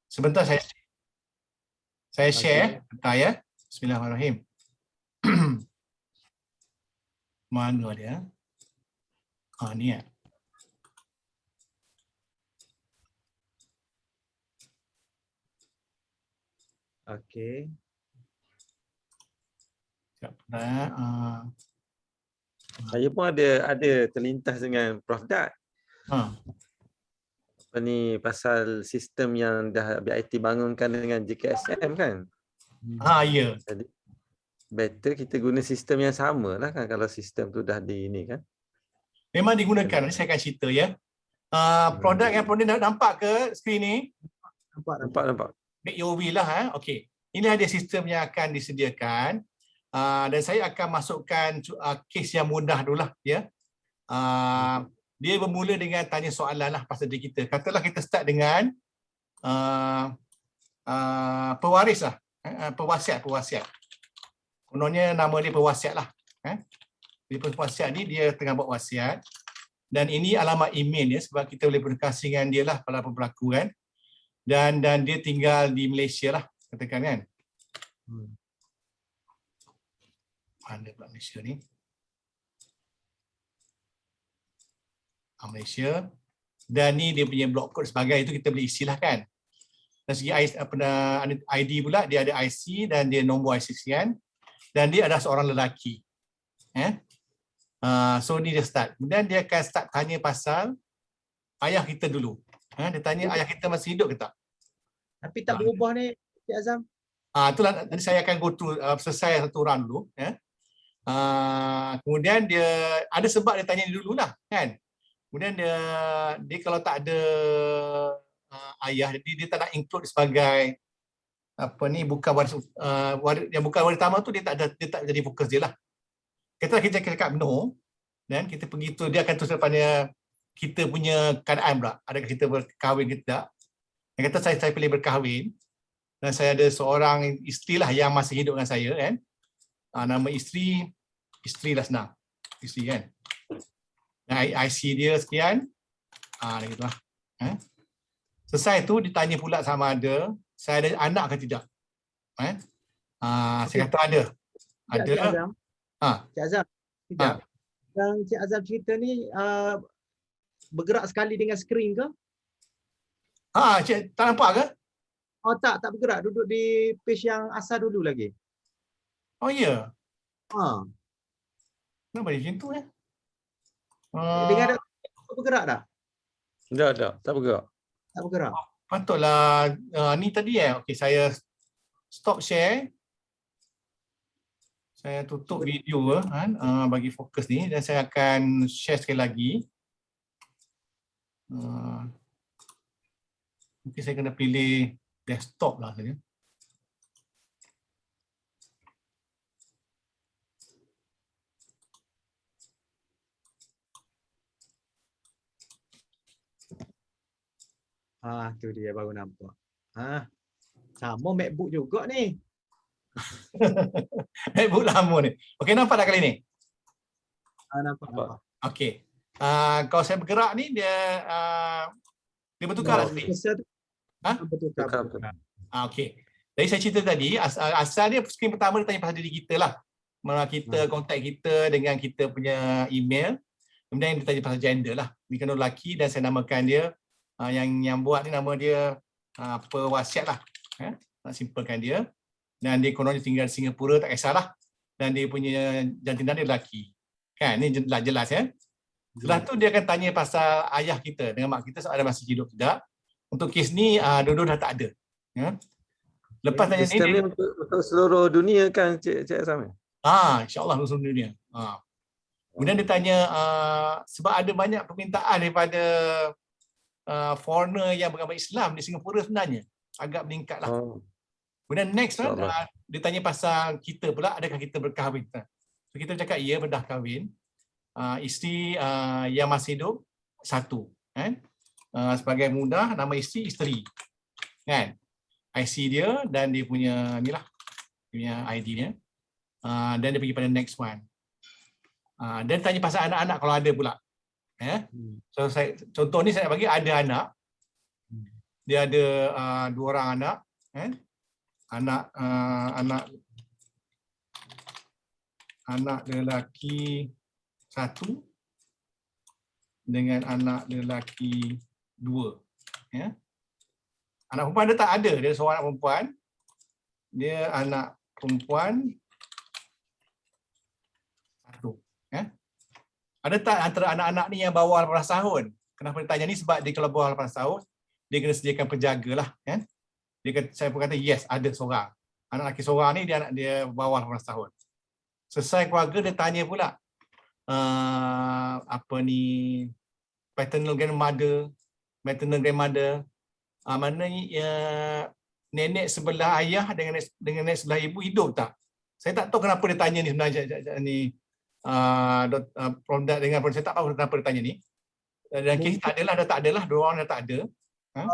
Sebentar saya share Okey. peta ya. Bismillahirrahmanirrahim. Mana dia? Ni ya. Okey. Sekejap. Saya pun ada terlintas dengan Prof Dat. Ha. Apa ni pasal sistem yang dah BIT bangunkan dengan JKSM kan. Ya. Jadi better kita guna sistem yang sama lah kan kalau sistem tu dah di ini kan. Memang digunakan. Nanti saya akan cerita ya. Produk yang Prof nampak ke skrin ni? Nampak. Make your will lah. Okey. Ini ada sistem yang akan disediakan. Dan saya akan masukkan kes yang mudah dulu lah ya. Dia bermula dengan tanya soalan lah pasal diri kita. Katalah kita start dengan pewaris lah. Pewasiat. Kononnya nama dia pewasiat lah. Dia pewasiat ni dia tengah buat wasiat. Dan ini alamat email dia sebab kita boleh berkomunikasi dengan dia lah pada berlaku kan. Dan dia tinggal di Malaysia lah katakan kan. Mana pula Malaysia ni? Malaysia. Dan ni dia punya block code sebagai itu kita boleh isilah kan. Dari segi ID pula dia ada IC dan dia nombor IC sekian. Dan dia adalah seorang lelaki. So ni dia start. Kemudian dia akan start tanya pasal ayah kita dulu. Dia tanya ayah kita masih hidup ke tak? Tapi tak berubah ni Cik Azam. Itulah nanti saya akan go through selesai satu round dulu. Kemudian dia ada sebab dia tanya dululah kan. Kemudian dia kalau tak ada ayah dia tak nak include sebagai bukan waris yang bukan waris utama tu dia tak jadi fokus dia lah. Kita cakap no dan kita pergi tu dia akan terus pada kita punya keadaan pula. Adakah kita berkahwin ke tak? Yang kata saya pilih berkahwin dan saya ada seorang isteri lah yang masih hidup dengan saya kan. Nama isteri lah senang. Isteri kan. Dan IC dia sekian. Gitu lah. Selesai tu ditanya pula sama ada saya ada anak ke tidak. Saya kata ada. Ada. Cik Azam. Sekejap. Yang Cik Azam cerita ni bergerak sekali dengan skrin ke? Cik tak nampak ke? Oh tak bergerak. Duduk di page yang asal dulu lagi. Oh ya. Kenapa dia macam tu Dengan ada bergerak tak? Tak bergerak. Tak bergerak. Patutlah ni tadi okey saya stop share. Saya tutup video kan bagi fokus ni dan saya akan share sekali lagi. Mungkin saya kena pilih desktop lah saja. Tu dia baru nampak. Sama MacBook juga ni. MacBook lama ni. Okey nampak tak kali ni? Nampak. Okey. Kalau saya bergerak ni dia bertukar lah skrin. Bertukar. Okey. Jadi saya cerita tadi asal dia skrin pertama dia tanya pasal diri kita lah. Mana kita kontak kita dengan kita punya email. Kemudian dia tanya pasal gender lah. Ni kan lelaki dan saya namakan dia yang buat ni nama dia pewasiat lah. Nak simpelkan dia. Dan dia kononnya tinggal di Singapura tak kisahlah. Dan dia punya jantina dia lelaki. Kan ni jelas ya. Setelah tu dia akan tanya pasal ayah kita dengan mak kita ada masih hidup tidak. Untuk kes ni dua-dua dah tak ada. Lepas tanya ni sistem ni untuk seluruh dunia kan Cik Azam? InsyaAllah untuk seluruh dunia. Kemudian dia tanya sebab ada banyak permintaan daripada foreigner yang beragama Islam di Singapura sebenarnya agak meningkat lah. Kemudian next dia tanya pasal kita pula adakah kita berkahwin. So kita cakap ya dah kahwin. Isteri yang masih hidup satu. Sebagai mudah nama isteri kan. IC dia dan dia punya ni lah dia punya ID dia. Dan dia pergi pada next one. Dan tanya pasal anak-anak kalau ada pula. So contoh ni saya nak bagi ada anak. dia ada 2 orang anak, anak lelaki 1 dengan anak lelaki 2. Ya. Anak perempuan dia tak ada, dia seorang anak perempuan. Dia anak perempuan 1. Ya. Ada tak antara anak-anak ni yang bawah 18 tahun? Kenapa dia tanya ni? Sebab dia kalau bawah 18 tahun, dia kena sediakan penjaga lah. Ya. Saya pun kata yes, ada seorang. Anak lelaki seorang ni dia anak dia bawah 18 tahun. Selesai keluarga dia tanya pula paternal grandmother, maternal grandmother, maknanya nenek sebelah ayah dengan nenek sebelah ibu hidup tak? Saya tak tahu kenapa dia tanya ni sebenarnya ni Prof. Dat dengan Prof. Saya tak tahu kenapa dia tanya ni. Dan kes tak adalah, dah tak adalah, 2 orang dah tak ada.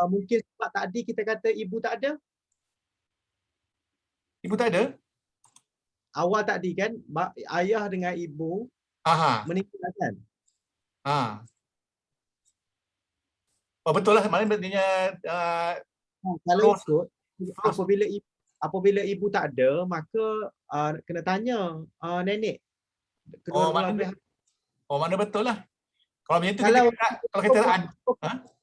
Mungkin sebab tadi kita kata ibu tak ada. Ibu tak ada? Awal tadi kan ayah dengan ibu meninggal kan? Oh betul lah, maknanya kalau ikut apabila ibu tak ada, maka kena tanya nenek. Mana betul lah. Kalau macam tu kalau kita ada.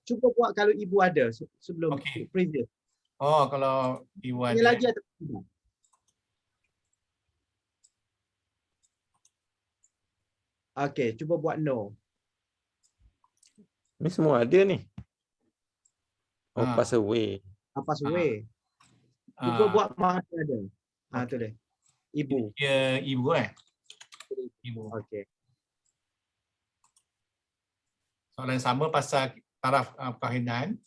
Cuba buat kalau ibu ada sebelum previous. Kalau ibu ada. Ini lagi atau tidak? Okey, cuba buat no. Ni semua ada ni. Pass away. Pass away. Cuba buat mana ada. Tu dia. Ibu. Ibu Ibu. Okey. Soalan sama pasal taraf perkahwinan.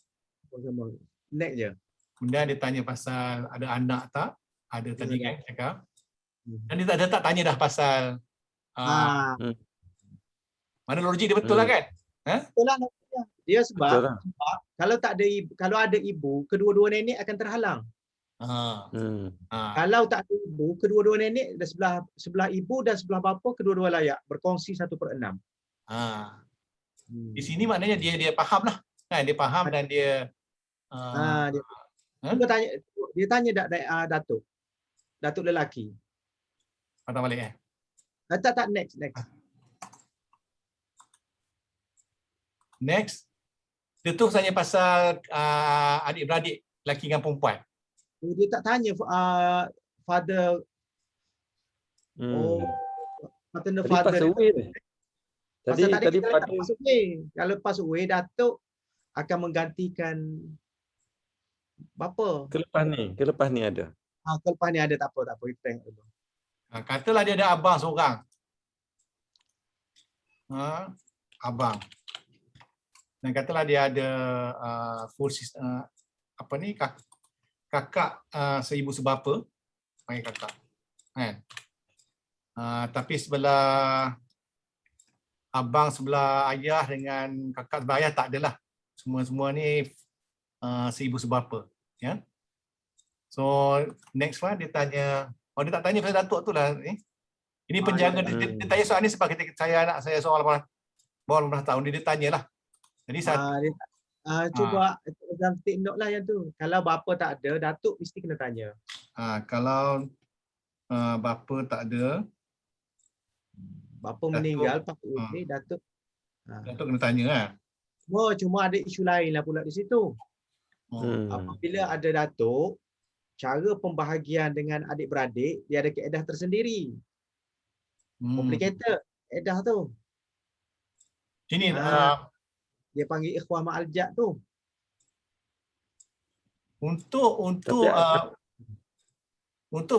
Sama. Next je. Kemudian dia tanya pasal ada anak tak? Ada tadi kan cakap. Dan dia tak tanya dah pasal mana logik dia betul lah kan? Betul lah. Dia sebab kalau tak ada kalau ada ibu, kedua-dua nenek akan terhalang. Kalau tak ada ibu, kedua-dua nenek sebelah ibu dan sebelah bapa kedua-dua layak berkongsi 1/6. Di sini maknanya dia faham lah. Kan? Dia faham dan dia dia tanya Datuk lelaki. Patah balik Tak next. Next. Dia tu tanya pasal adik-beradik lelaki dengan perempuan. Dia tak tanya father. Paternal father. Tadi pass away. Kalau pass away, Datuk akan menggantikan bapa. Kelepas ni ada. Kelepas ni ada tak apa. Kita tengok dulu. Katalah dia ada abang seorang. Abang. Dan katalah dia ada kakak seibu sebapa, panggil kakak. Kan? Tapi sebelah abang sebelah ayah dengan kakak sebelah ayah tak adalah. Semua ni seibu sebapa. Ya. So next one dia tanya, dia tak tanya pasal Datuk tu lah. Ini penjaga, dia tanya soal ni sebab anak saya seorang bawah 18 tahun, dia tanyalah. Jadi cuba dalam take note lah yang tu. Kalau bapa tak ada, Datuk mesti kena tanya. Kalau bapa tak ada, bapa meninggal, Datuk kena tanya lah. Cuma ada isu lain lah pula di situ. Apabila ada Datuk, cara pembahagian dengan adik-beradik, dia ada kaedah tersendiri. Complicated kaedah tu. Ini dia panggil ikhwah ma'al jad tu. Untuk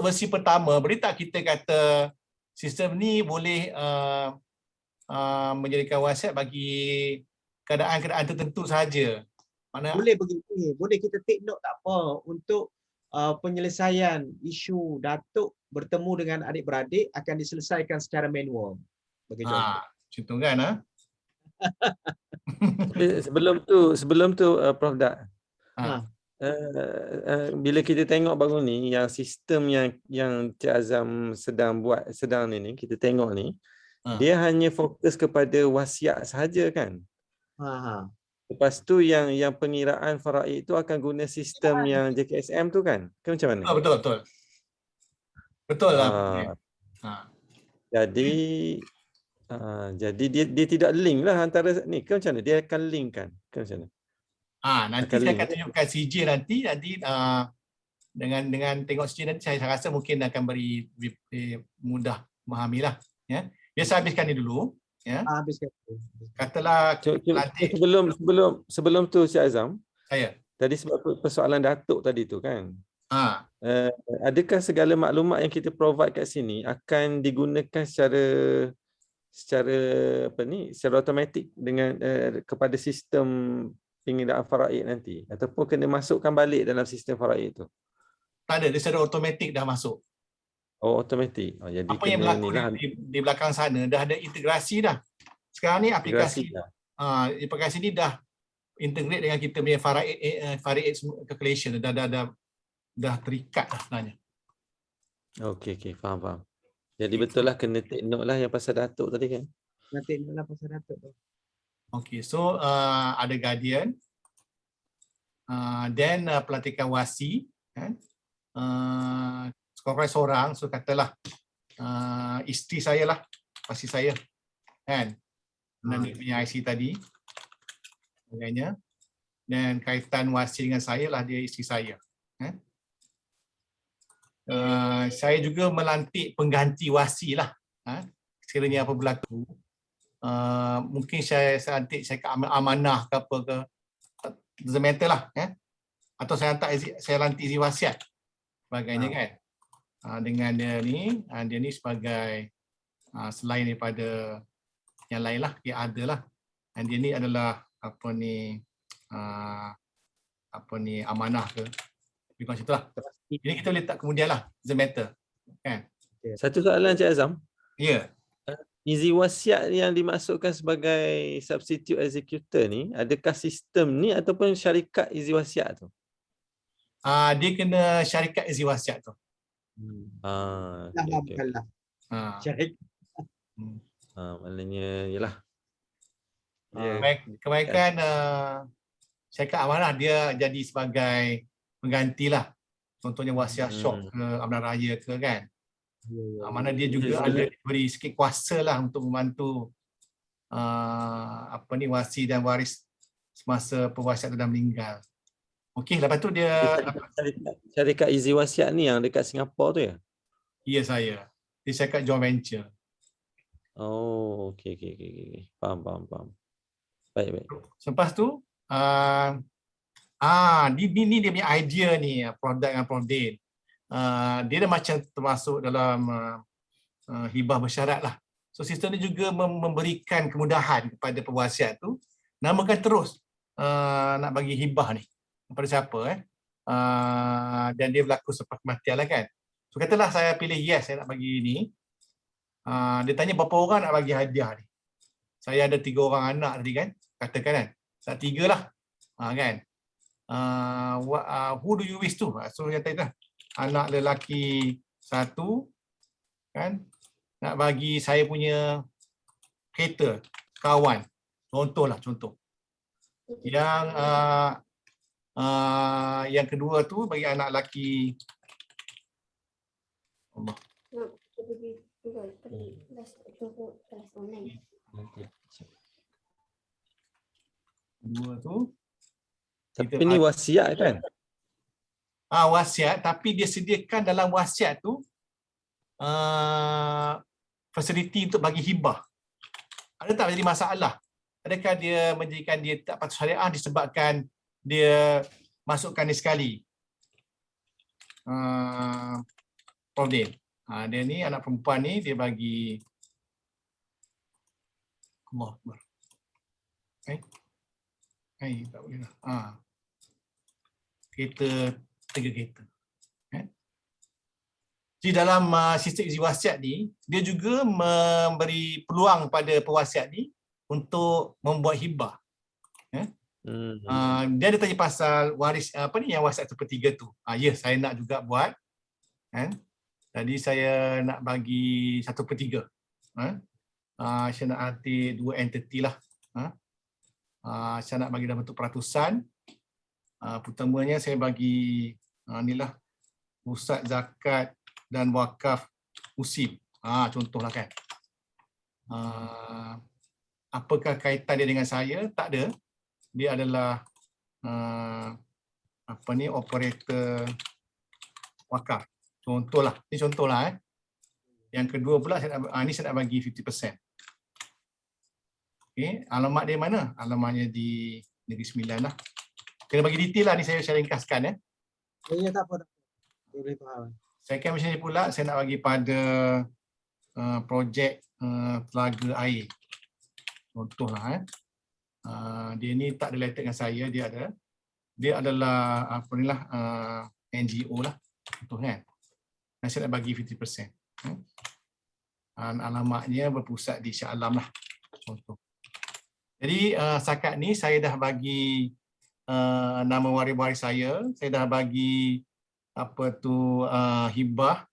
versi pertama, boleh tak kita kata sistem ni boleh menjadikan wasiat bagi keadaan-keadaan tertentu sahaja? Boleh begini, boleh kita take note tak apa untuk penyelesaian isu Datuk bertemu dengan adik-beradik akan diselesaikan secara manual. Bagi contoh. Contoh kan? Sebelum tu Prof. Dat. Bila kita tengok baru ni yang sistem yang Cik Azam sedang ni kita tengok ni, dia hanya fokus kepada wasiat sahaja kan? Lepas tu yang pengiraan faraid tu akan guna sistem yang JKSM tu kan? Ke macam mana? Betul. Betul lah. Ah, Ha. jadi jadi dia tidak link lah antara ni. Ke macam mana? Dia akan link kan? Ke macam mana? Nanti Akan saya link. akan tunjukkan CJ nanti dengan tengok CJ nanti saya rasa mungkin akan beri mudah memahami lah. Ya. Biasa habiskan ni dulu. Ya. Habiskan. Katalah pelantik Sebelum tu Cik Azam, saya. tadi sebab persoalan Datuk tadi tu kan. Ha. Adakah segala maklumat yang kita provide kat sini akan digunakan secara automatik dengan kepada sistem pengiraan faraid nanti ataupun kena masukkan balik dalam sistem faraid tu? Tak ada, dia secara automatik dah masuk. Oh, automatik. Jadi Apa yang berlaku di belakang sana dah ada integrasi dah. Sekarang ni aplikasi ni dah integrate dengan kita punya faraid calculation dah terikat dah sebenarnya. Okey, faham. Jadi betul lah kena take note lah yang pasal Datuk tadi kan. Kena take note lah pasal Datuk tu. Okey, so ada guardian, then pelantikan wasi, kan? Seorang, so katalah isteri saya lah, wasi saya, kan? Dan dia punya IC tadi, sebagainya. Dan kaitan wasi dengan saya lah, dia isteri saya. Kan? Saya juga melantik pengganti wasi lah. Sekiranya apa berlaku, mungkin saya lantik saya ke amanah ke apa ke, doesn't matter lah, atau saya lantik izin wasiat sebagainya kan. Dengan dia ni sebagai selain daripada yang lain lah, dia ada lah. Dan dia ni adalah amanah ke, lebih kurang situlah. Ini kita letak kemudian lah, doesn't matter kan. Satu soalan Cik Azam. Ya. Izin wasiat yang dimasukkan sebagai substitute executor ni, adakah sistem ni ataupun syarikat izin wasiat tu? Dia kena syarikat izin wasiat tu. Bukanlah. Syarikat. Maknanya yalah. Kebaikan syarikat amanah dia jadi sebagai penggantilah. Contohnya wasiat syok ke amanah raya ke kan. Mana dia juga ada diberi sikit kuasa lah untuk membantu wasi dan waris semasa pewasiat tu dah meninggal. Okey, lepas tu dia syarikat izin wasiat ni yang dekat Singapura tu ya? Ya, saya. Dia syarikat joint venture. Oh, okey. Faham. Baik. Selepas tu ni dia punya idea ni, produk dengan Prodin. Dia dah macam termasuk dalam hibah bersyarat lah. So sistem ni juga memberikan kemudahan kepada pewasiat tu, namakan terus nak bagi hibah ni kepada siapa dan dia berlaku selepas kematian lah kan. So katalah saya pilih yes, saya nak bagi ni. Dia tanya berapa orang nak bagi hadiah ni. Saya ada 3 orang anak tadi kan, katakan kan. Saya 3 lah. Kan. Who do you wish to? So yang tadi lah. Anak lelaki 1 kan, nak bagi saya punya kereta kawan, contoh. Yang kedua tu bagi anak lelaki Allah. Kedua tu. Tapi ni wasiat kan? Wasiat, tapi dia sediakan dalam wasiat tu fasiliti untuk bagi hibah. Ada tak jadi masalah? Adakah dia menjadikan dia tak patut syariah disebabkan dia masukkan ni sekali? Problem. Dia ni anak perempuan ni dia bagi Allah Akbar. Tak boleh lah. Kereta 3 kereta. Jadi dalam sistem izin wasiat ni, dia juga memberi peluang pada pewasiat ni untuk membuat hibah. Dia ada tanya pasal waris yang wasiat sepertiga tu. Ya, saya nak juga buat. Tadi saya nak bagi 1/3. Saya nak arti 2 entity lah. Saya nak bagi dalam bentuk peratusan. Pertamanya saya bagi inilah pusat zakat dan wakaf musim. Contohlah kan. Apakah kaitan dia dengan saya? Tak ada. Dia adalah operator wakaf. Contohlah. Ini contohlah. Yang kedua pula ini saya nak bagi 50%. Okay. Alamat dia mana? Alamatnya di Negeri Sembilan lah. Kena bagi detail lah ni, saya ringkaskan ya. Ya, tak apa. Boleh faham. Second macam ni pula saya nak bagi pada projek telaga air. Contohlah dia ni tak related dengan saya, dia adalah NGO lah. Contoh kan. Dan saya nak bagi 50%. Alamatnya berpusat di Shah Alam lah. Contoh. Jadi setakat ni saya dah bagi nama waris-waris saya dah bagi hibah,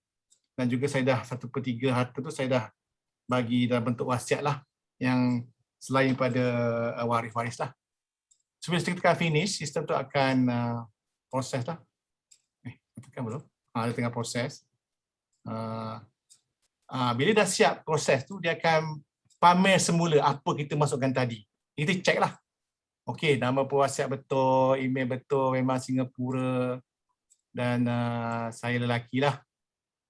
dan juga saya dah 1/3 harta tu saya dah bagi dalam bentuk wasiat lah, yang selain pada waris-waris lah. Sebelum kita finish, sistem tu akan proses lah. Tekan belum? Dia tengah proses. Bila dah siap proses tu, dia akan pamer semula apa kita masukkan tadi. Kita check lah. Okey, nama pewasiat betul, email betul, memang Singapura, dan saya lelaki lah.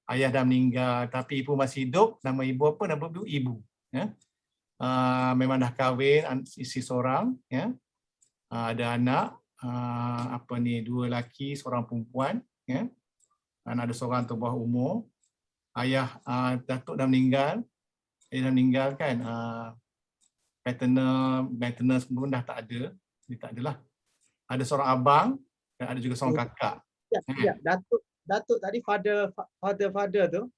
Ayah dah meninggal tapi ibu masih hidup. Nama ibu apa? Nama ibu. Ya. Memang dah kahwin, isteri seorang. Ya. Ada anak, 2 lelaki, seorang perempuan. Ya. Dan ada seorang tu bawah umur. Ayah datuk dah meninggal. Dia dah meninggal kan. Maintenance pun dah tak ada. Dia tak adalah. Ada seorang abang dan ada juga seorang kakak. Ya, Datuk tadi father tu.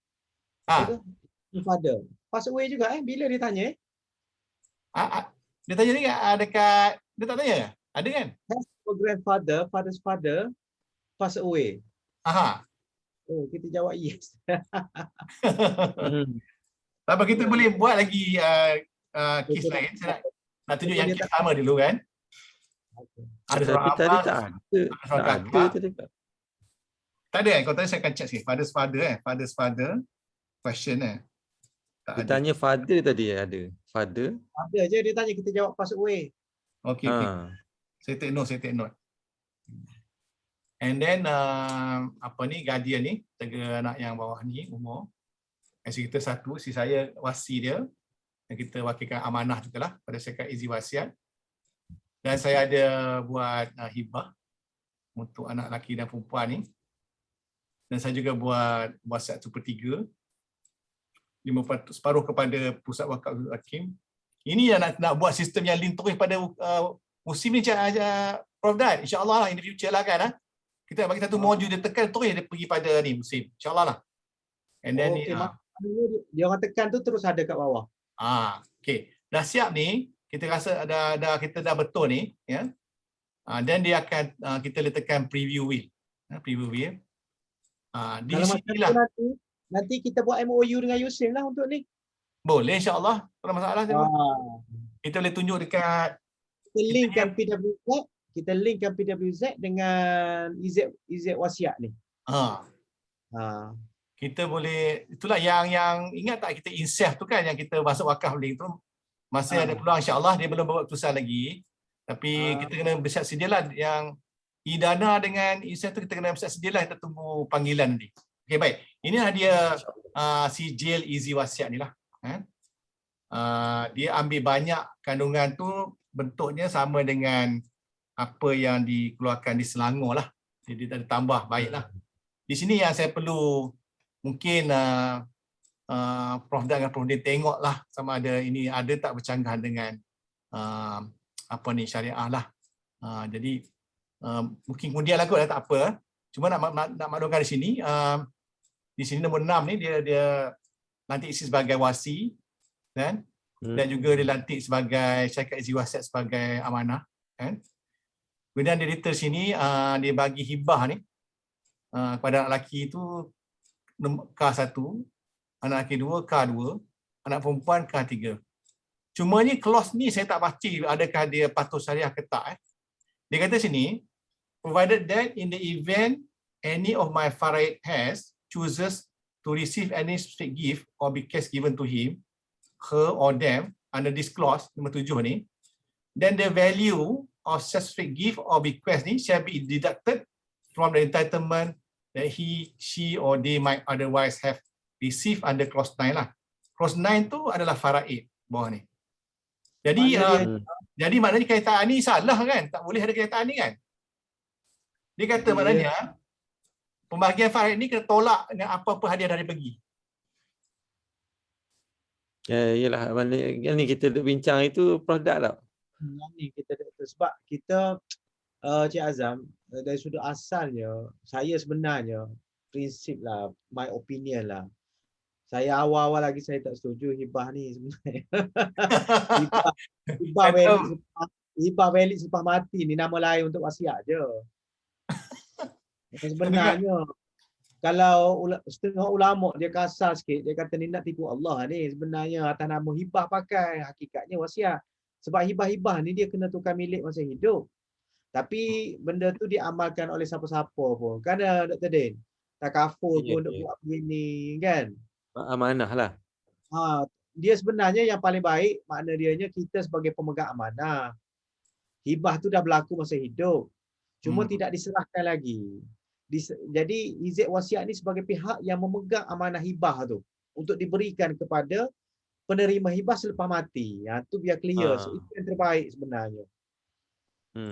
Father. Pass away juga bila dia tanya Dia tanya ni dekat, dia tak tanya? Ada kan? Has your grandfather, father's father pass away? Oh, kita jawab yes. Tapi kita boleh buat lagi kes lain. Saya nak tunjuk yang kes sama dulu kan. Ada seorang Tapi tadi abang, tak ada. ada seorang Tak kakak. ada tadi. Tak ada kan? Kalau tadi saya akan check sikit. Father's father. Question Tak Dia ada. tanya father tadi ada. Father. Ada je dia tanya, kita jawab pass away. Okay. Saya take note. And then guardian ni, 3 anak yang bawah ni umur. Isteri kita 1, isteri saya wasi dia. Dan kita wakilkan amanah juga lah pada syarikat Easy Wasiat. Dan saya ada buat hibah untuk anak lelaki dan perempuan ni. Dan saya juga buat wasiat 1/3. 5 separuh kepada Pusat Wakaf Hakim. Ini yang nak buat sistem yang link terus pada musim ni Prof Dan. InsyaAllah lah in the future lah kan. Kita nak bagi satu modul dia tekan terus dia pergi pada ni musim. InsyaAllah lah. And then dia orang tekan tu terus ada kat bawah. Okay. Dah siap ni, kita rasa kita dah betul ni, ya. Dan dia akan kita letakkan preview wheel. Preview wheel. Di sinilah nanti kita buat MOU dengan Yusim lah untuk ni. Boleh insya-Allah. Tak ada masalah. Kita boleh tunjuk dekat kita linkkan PWZ dengan IZ wasiat ni. Kita boleh, itulah yang ingat tak kita insaf tu kan, yang kita masuk wakaf link tu masih ada peluang, insya-Allah. Dia belum buat keputusan lagi. Tapi kita kena bersiap sedialah yang idana dengan insaf tu, kita kena bersiap sedialah, kita tunggu panggilan nanti. Okey, baik. Inilah dia sijil Easy Wasiat ni lah. Dia ambil banyak kandungan tu, bentuknya sama dengan apa yang dikeluarkan di Selangor lah. Jadi ada tambah, baiklah. Di sini yang saya perlu mungkin Prof Dan dengan Prof Din tengoklah sama ada ini ada tak bercanggah dengan syariah lah. Jadi mungkin kemudian lah kot, tak apa. Cuma nak maklumkan di sini nombor 6 ni dia lantik isi sebagai wasi kan, dan juga dilantik sebagai syarikat Easy Wasiat sebagai amanah kan. Kemudian di detail sini dia bagi hibah ni kepada anak lelaki tu K1, anak lelaki 2 K2, anak perempuan K3. Cumanya clause ni saya tak pasti adakah dia patuh syariah ke tak. Dia kata sini, provided that in the event any of my faraid has chooses to receive any specific gift or bequest given to him, her or them under this clause nombor 7 ni, then the value of such specific gift or bequest ni shall be deducted from the entitlement that he, she or they might otherwise have received under clause 9 lah. Clause 9 tu adalah faraid bawah ni. Jadi jadi maknanya kenyataan ni salah kan? Tak boleh ada kenyataan ni kan? Dia kata maknanya pembahagian faraid ni kena tolak dengan apa-apa hadiah dari pergi. Yalah, mana yang ni kita duk bincang itu produk tau. Ni kita sebab kita Cik Azam, dari sudut asalnya saya sebenarnya prinsip lah, my opinion lah. Saya awal-awal lagi saya tak setuju hibah ni sebenarnya. hibah valid selepas mati ni nama lain untuk wasiat je. Sebenarnya kalau setengah ulama dia kasar sikit, dia kata ni nak tipu Allah ni, sebenarnya atas nama hibah pakai, hakikatnya wasiat. Sebab hibah-hibah ni dia kena tukar milik masa hidup. Tapi benda tu diamalkan oleh siapa-siapa pun. Kan Dr. Din? Takaful pun untuk buat begini kan? Amanah lah. Dia sebenarnya yang paling baik, makna dianya kita sebagai pemegang amanah. Hibah tu dah berlaku masa hidup. Cuma tidak diserahkan lagi. Jadi izin wasiat ni sebagai pihak yang memegang amanah hibah tu untuk diberikan kepada penerima hibah selepas mati. Tu biar clear. So, itu yang terbaik sebenarnya.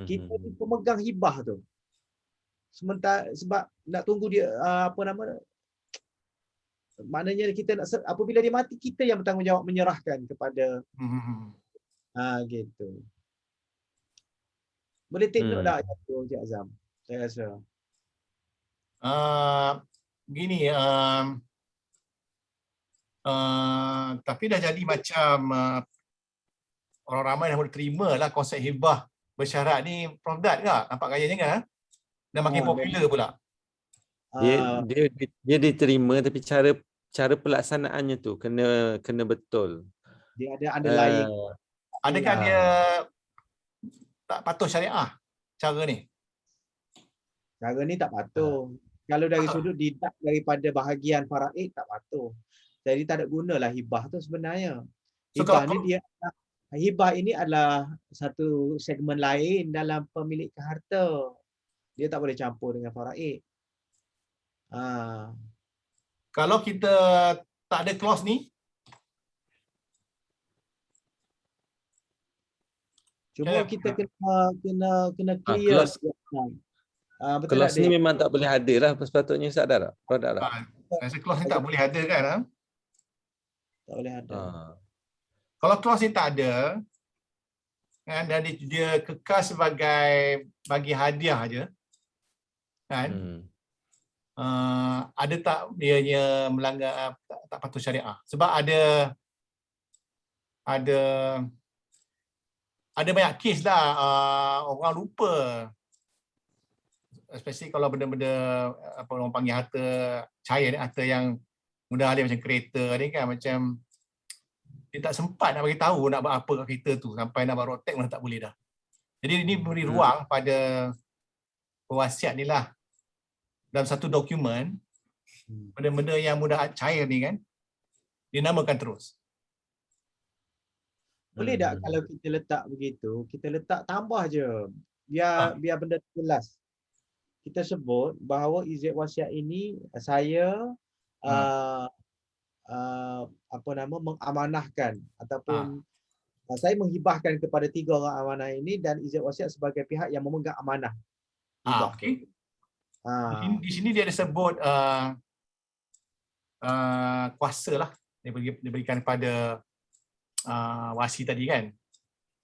Kita ni pemegang hibah tu. Sementara sebab nak tunggu dia maknanya kita nak apabila dia mati kita yang bertanggungjawab menyerahkan kepada gitu. Boleh take note tak Cik Azam? Saya rasa. Begini, tapi dah jadi macam orang ramai dah boleh terima lah konsep hibah bersyarat ni, Prof Dat ke? Nampak gayanya kan? Dah makin popular pula. Dia diterima tapi cara pelaksanaannya tu kena betul. Dia ada underlying. Adakah dia tak patuh syariah cara ni? Cara ni tak patuh. Kalau dari sudut didak daripada bahagian faraid tak patuh. Jadi tak ada gunalah hibah tu sebenarnya. Hibah ini adalah satu segmen lain dalam pemilikan harta. Dia tak boleh campur dengan faraid. Kalau kita tak ada clause ni, cuma kita kena clear. Clause ni memang tak boleh ada lah sepatutnya sadar tak? Produk tak? Rasa clause ni tak boleh ada kan? Tak boleh ada. Kalau clause ni tak ada kan, dan dia kekal sebagai bagi hadiah aja kan, ada tak dianya melanggar tak patuh syariah? Sebab ada banyak kes lah, orang lupa, especially kalau benda-benda apa orang panggil harta cair ni, harta yang mudah alih macam kereta ni kan, macam dia tak sempat nak bagi tahu nak buat apa kat kereta tu, sampai nak buat road tax pun tak boleh dah. Jadi ini beri ruang pada pewasiat ni lah dalam satu dokumen, benda-benda yang mudah cair ni kan dinamakan terus. Boleh tak kalau kita letak begitu, kita letak tambah je biar benda jelas. Kita sebut bahawa izin wasiat ini saya mengamanahkan ataupun saya menghibahkan kepada 3 orang amanah ini dan izin wasiat sebagai pihak yang memegang amanah. Okey. Di sini dia ada sebut kuasa lah diberikan kepada wasi tadi kan.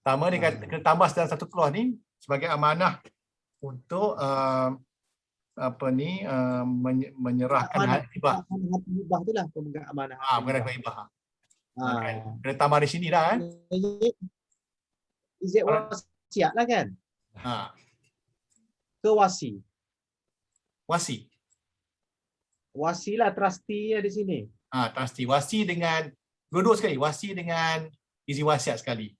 Pertama dia kata kena tambah dalam satu clause ni sebagai amanah untuk menyerahkan hibah. Hibah tu lah pemegang amanah. Menyerahkan hibah. Kan? Kena tambah di sini dah kan. Izin wasiat lah kan. Ke wasi. Wasi lah, trustee di sini. Trustee. Wasi dengan dua-dua sekali. Wasi dengan izin wasiat sekali.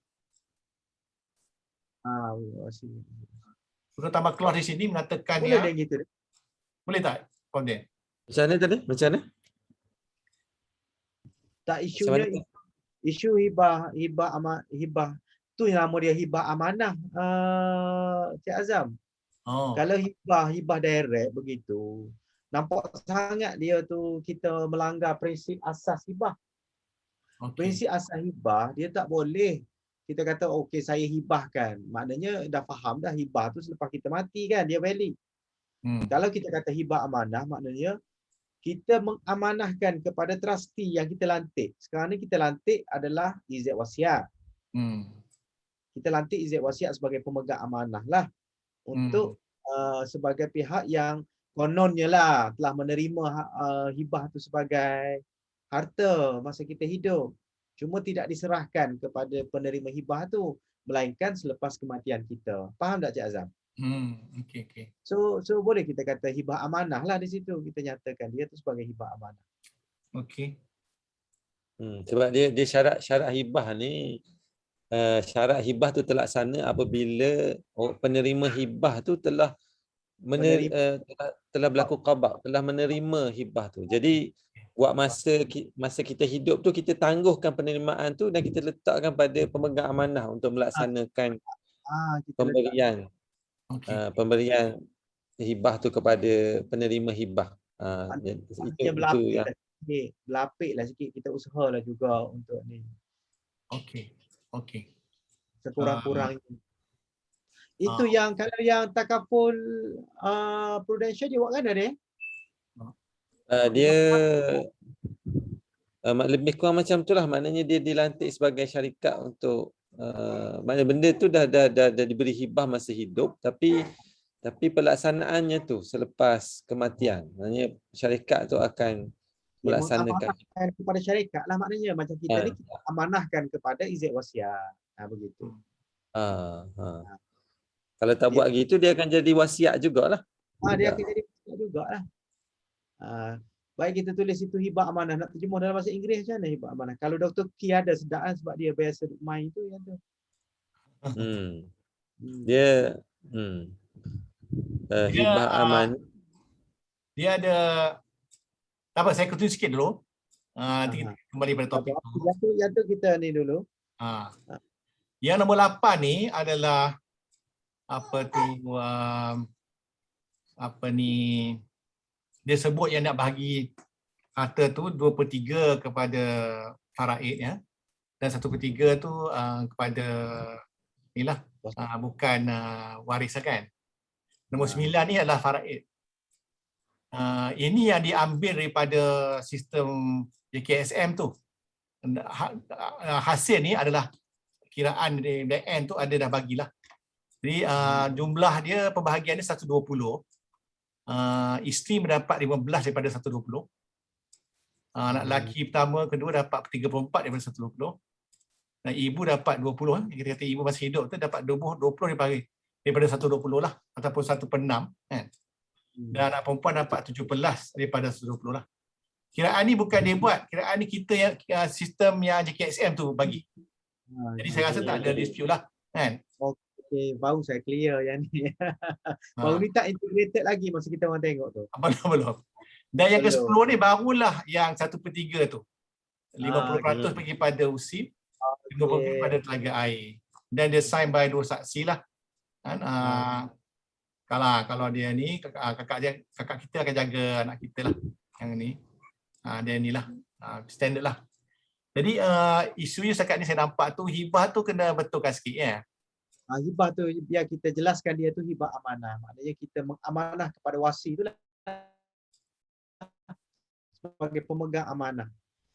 Surat tambah keluar di sini mengatakan Boleh yang dia gitu. boleh tak, Komden? Macam mana tadi? Macam mana? Tak Macam mana? isu hibah tu yang nama dia hibah amanah, Cik Azam. Oh, Kalau hibah direct begitu, nampak sangat dia tu kita melanggar prinsip asas hibah. okey. Prinsip asas hibah dia tak boleh kita kata okey saya hibahkan. Maknanya dah faham dah hibah tu selepas kita mati kan, dia valid. Kalau kita kata hibah amanah, maknanya kita mengamanahkan kepada trustee yang kita lantik. Sekarang ni kita lantik adalah izz wasiat. Kita lantik izz wasiat sebagai pemegang amanah lah untuk sebagai pihak yang kononnya lah telah menerima hibah tu sebagai harta masa kita hidup. Cuma tidak diserahkan kepada penerima hibah tu, melainkan selepas kematian kita. Faham tak Cik Azam? Okey. So boleh kita kata hibah amanah lah di situ. Kita nyatakan dia tu sebagai hibah amanah. Okey. Sebab dia syarat hibah ni, syarat hibah tu terlaksana apabila penerima hibah tu telah berlaku qada, telah menerima hibah tu. Jadi buat masa kita hidup tu kita tangguhkan penerimaan tu dan kita letakkan pada pemegang amanah untuk melaksanakan pemberian pemberian hibah tu kepada penerima hibah. Itu yang berlapiklah sikit, kita usahalah juga untuk ni. Okey. Sekurang-kurangnya. Itu yang kalau yang takaful prudential dia buat kan ada dia lebih kurang macam itulah, maknanya dia dilantik sebagai syarikat untuk maknanya benda tu dah diberi hibah masa hidup, tapi pelaksanaannya tu selepas kematian. Maknanya syarikat tu akan melaksanakan kepada syarikat lah, maknanya macam kita ni kita amanahkan kepada izz wasiat. Begitu. Kalau tak buat gitu dia akan jadi wasiat jugalah. Dia akan jadi wasiat jugalah. Baik kita tulis itu hibah amanah, nak terjemah dalam bahasa Inggeris macam mana hibah amanah? Kalau Dr. Ki ada sedaan sebab dia biasa main tu yang tu. Dia hibah amanah. Dia ada tak apa, saya continue sikit dulu. Nanti kita kembali pada topik. Yang tu kita ni dulu. Yang nombor 8 ni adalah dia sebut yang nak bahagi harta tu 2/3 kepada faraid ya, dan 1/3 tu kepada inilah bukan waris kan. Nombor 9 ni adalah faraid. Ini yang diambil daripada sistem JKSM tu. Hasil ni adalah kiraan dari BN tu ada dah bagilah. Jadi jumlah dia pembahagian dia 120. Isteri mendapat 15 daripada 120. Anak lelaki pertama, kedua dapat 34 daripada 120. Dan ibu dapat 20. Kita kata ibu masih hidup tu dapat 20 daripada 120 lah, ataupun 1/6 kan. Dan anak perempuan dapat 17 daripada 120 lah. Kiraan ni bukan dia buat, kiraan ni kita yang sistem yang JKSM tu bagi. Jadi saya rasa tak ada dispute lah kan. Okey, baru saya clear yang ni. Baru ni tak integrated lagi masa kita orang tengok tu. Belum. Dan yang ke-10 ni barulah yang 1/3 tu. 50% pergi pada USIP, 50% pada telaga air. Dan dia sign by 2 saksi lah. Kan? Kalau dia ni kakak kita akan jaga anak kita lah. Yang ni. Dia ni lah. Standard lah. Jadi isunya setakat ni saya nampak tu hibah tu kena betulkan sikit ya. Hibah tu biar kita jelaskan dia tu hibah amanah. Maknanya kita mengamanah kepada wasi tu lah sebagai pemegang amanah.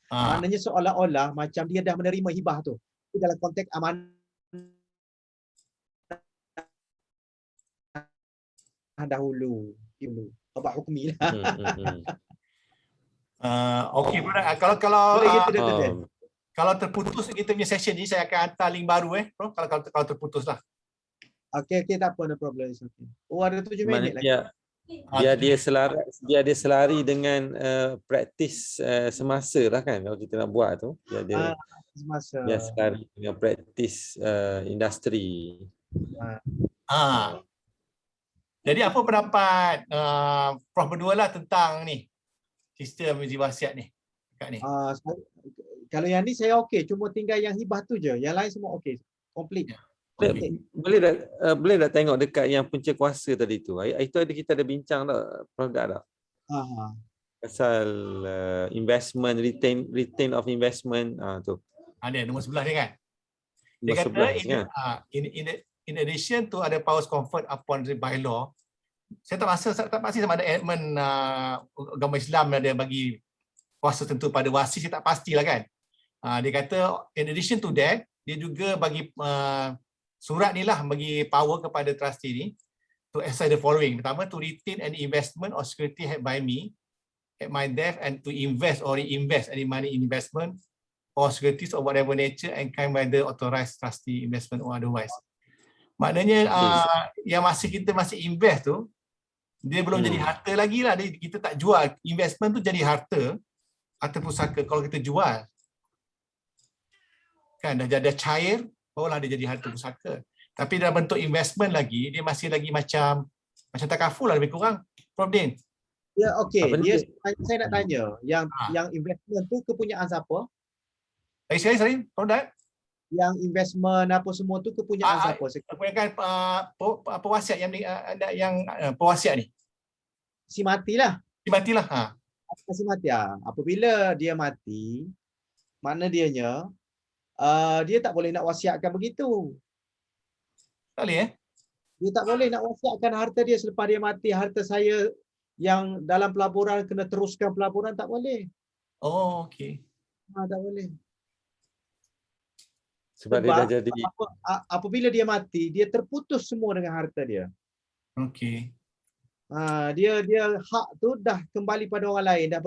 Maknanya seolah-olah macam dia dah menerima hibah tu. Itu dalam konteks amanah dahulu. Obat hukmi lah. Okey, kalau terputus kita punya session ni saya akan hantar link baru bro, kalau terputus lah. Okey, tak apa, no problem. Ada 7 minit lagi. Dia selari dengan praktis semasa lah kan kalau kita nak buat tu. semasa. Dia setara dengan praktis industri. Jadi apa pendapat Prof berdua lah tentang ni sistem wasiat ni kat ni? Kalau yang ni saya okey, cuma tinggal yang hibah tu je. Yang lain semua okey. Complete. Boleh tak tengok dekat yang punca kuasa tadi tu? Itu kita ada bincang tak, Prof tak? Pasal investment, retain of investment tu. Ada nombor 11 dia kan? Dia Nombor kata 11 kan? in addition to other powers conferred upon the bylaw, saya tak pasti sama ada elemen agama Islam ada bagi kuasa tentu pada wasis, saya tak pastilah kan. Dia kata in addition to that, dia juga bagi surat ni lah bagi power kepada trustee ni to exercise the following. Pertama, to retain any investment or security held by me at my death and to invest or reinvest any money in investment or securities of whatever nature and kind by the authorized trustee investment or otherwise. Maknanya yang kita masih invest tu, dia belum jadi harta lagi lah. Kita tak jual. Investment tu jadi harta pusaka kalau kita jual. Kan dah cair, barulah dia jadi harta pusaka. Tapi dalam bentuk investment lagi, dia masih lagi macam takaful lah lebih kurang. Prof Din. Ya, okey. Saya nak tanya, yang investment tu kepunyaan siapa? Sorry, Prof Dan. Yang investment apa semua tu kepunyaan siapa? Kepunyaan pewasiat yang pewasiat ni. Si matilah. Si matilah. Si mati. Apabila dia mati, makna dianya dia tak boleh nak wasiatkan begitu. Tak boleh Dia tak boleh nak wasiatkan harta dia selepas dia mati. Harta saya yang dalam pelaburan kena teruskan pelaburan, tak boleh. Oh, okey. Tak boleh. Sebab dia dah jadi apabila dia mati, dia terputus semua dengan harta dia. Okey. Dia hak tu dah kembali pada orang lain, dah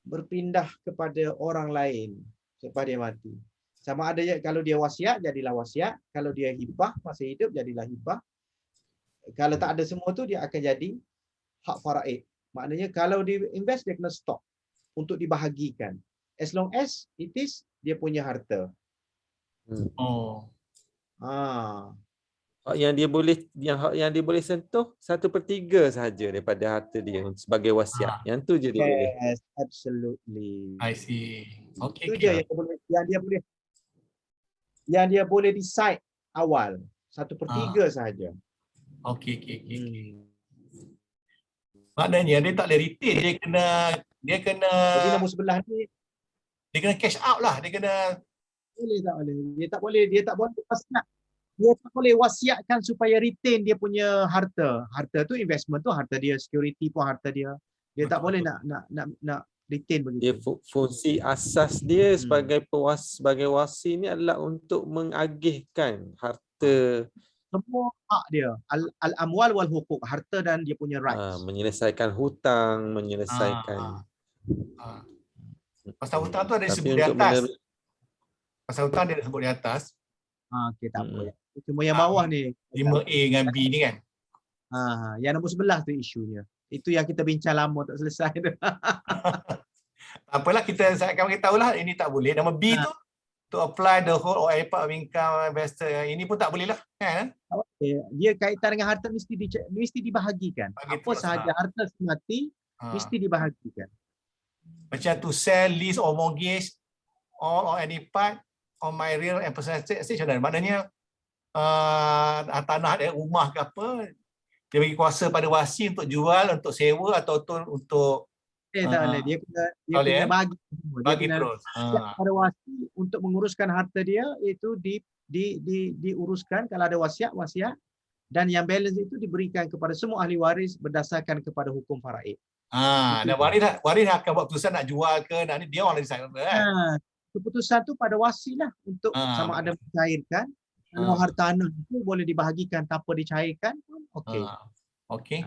berpindah kepada orang lain selepas dia mati. Sama ada kalau dia wasiat, jadilah wasiat. Kalau dia hibah, masih hidup, jadilah hibah. Kalau tak ada semua tu, dia akan jadi hak faraid. Maknanya kalau dia invest, dia kena stop untuk dibahagikan. As long as it is dia punya harta. Hak yang dia boleh sentuh 1/3 sahaja daripada harta dia sebagai wasiat. Yang tu je dia boleh. Yes, absolutely. I see. Okay. Itu je yang dia boleh decide awal. 1/3 sahaja. Okay. Maknanya dia tak boleh retain, dia kena Jadi nombor 11 ni dia kena cash out lah, dia kena Dia tak boleh wasiat. Dia tak boleh wasiatkan supaya retain dia punya harta. Harta tu investment tu harta dia, security pun harta dia. Dia tak boleh nak retain begitu. Dia fungsi asas dia sebagai wasi ni adalah untuk mengagihkan harta, semua hak dia, al-amwal wal huquq, harta dan dia punya rights. Menyelesaikan hutang, menyelesaikan pasal hutang tu ada disebut di atas. Pasal hutang dia disebut di atas. Okey, tak apa. Cuma yang bawah ni 5A dengan B ni kan. Yang nombor 11 tu isunya. Itu yang kita bincang lama tak selesai tu. Apalah, kita akan beritahu lah ini tak boleh. Nama B tu to apply the whole or a part of income investor. Ini pun tak boleh lah kan. Dia kaitan dengan harta mesti dibahagikan. Apa sahaja harta semati mesti dibahagikan. Macam to sell, lease or mortgage all or any part on my real and personal estate. Maknanya tanah ada, rumah ke apa, dia bagi kuasa pada wasi untuk jual, untuk sewa atau untuk tak boleh. Dia kena bagi terus. Pada wasi untuk menguruskan harta dia itu diuruskan. Kalau ada wasiat, dan yang balance itu diberikan kepada semua ahli waris berdasarkan kepada hukum faraid. Dan waris akan buat keputusan nak jual ke, nak ni dia orang decide kan. Keputusan tu pada wasi lah untuk sama ada mencairkan. Kalau harta anak itu boleh dibahagikan tanpa dicairkan pun okey.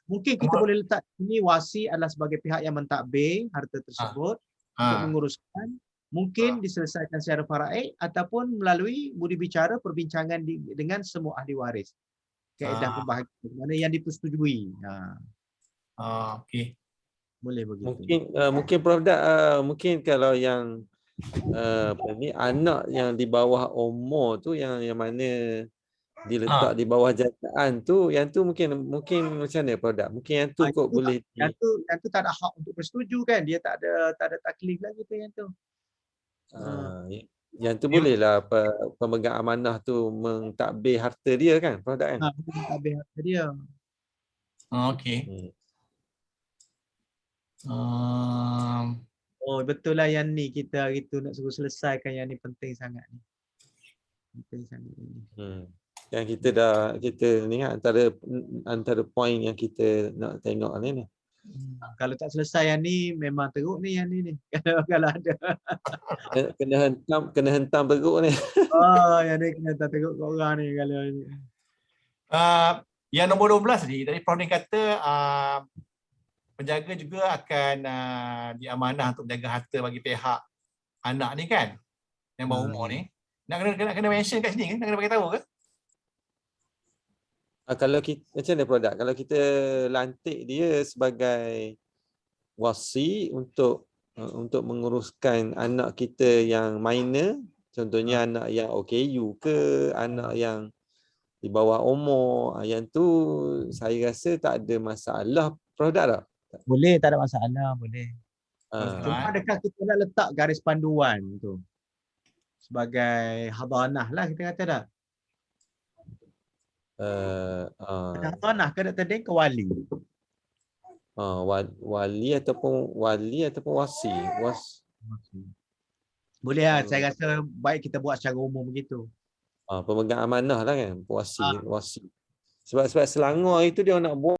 Mungkin kita boleh letak ini wasi adalah sebagai pihak yang mentadbir harta tersebut untuk menguruskan. Mungkin diselesaikan secara faraid ataupun melalui budi bicara perbincangan dengan semua ahli waris. Kaedah pembahagian mana yang dipersetujui. Okey. Boleh begitu. Mungkin Prof Dak, mungkin kalau yang anak yang di bawah umur tu yang mana diletak di bawah jataan tu, yang tu mungkin macam mana Prof Dak? Mungkin yang tu kot boleh Yang tu tak ada hak untuk bersetuju kan. Dia tak ada taklif lagi tu yang tu. yang tu bolehlah pemegang amanah tu mentadbir harta dia kan Prof Dak kan? Habis harta dia. Okey. Oh, betul lah yang ni kita hari tu nak suruh selesaikan yang ni penting sangat ni. Penting sangat ni. Yang kita ni kan antara poin yang kita nak tengok ni. Kalau tak selesai yang ni memang teruk ni yang ni. Kalau ada. Kena hentam teruk ni. Yang ni kena tak teruk kat orang ni kalau ni. Yang nombor 12 ni tadi Prof ni kata penjaga juga akan diamanah untuk menjaga harta bagi pihak anak ni kan, yang bawah umur ni. Nak kena mention kat sini kan? Nak kena bagi tahu ke? Kalau kita macam mana Prof Dak? Kalau kita lantik dia sebagai wasi untuk menguruskan anak kita yang minor, contohnya anak yang OKU ke, anak yang di bawah umur, yang tu saya rasa tak ada masalah Prof Dak tak? Boleh, tak ada masalah, boleh. Cuma Tuan. adakah kita nak letak garis panduan tu sebagai hadanah lah kita kata dah. Hadanah ke Dr. Din ke wali? Wali ataupun wasi. Boleh lah, saya rasa baik kita buat secara umum begitu. Pemegang amanah lah kan, wasi. Sebab Selangor itu dia nak buat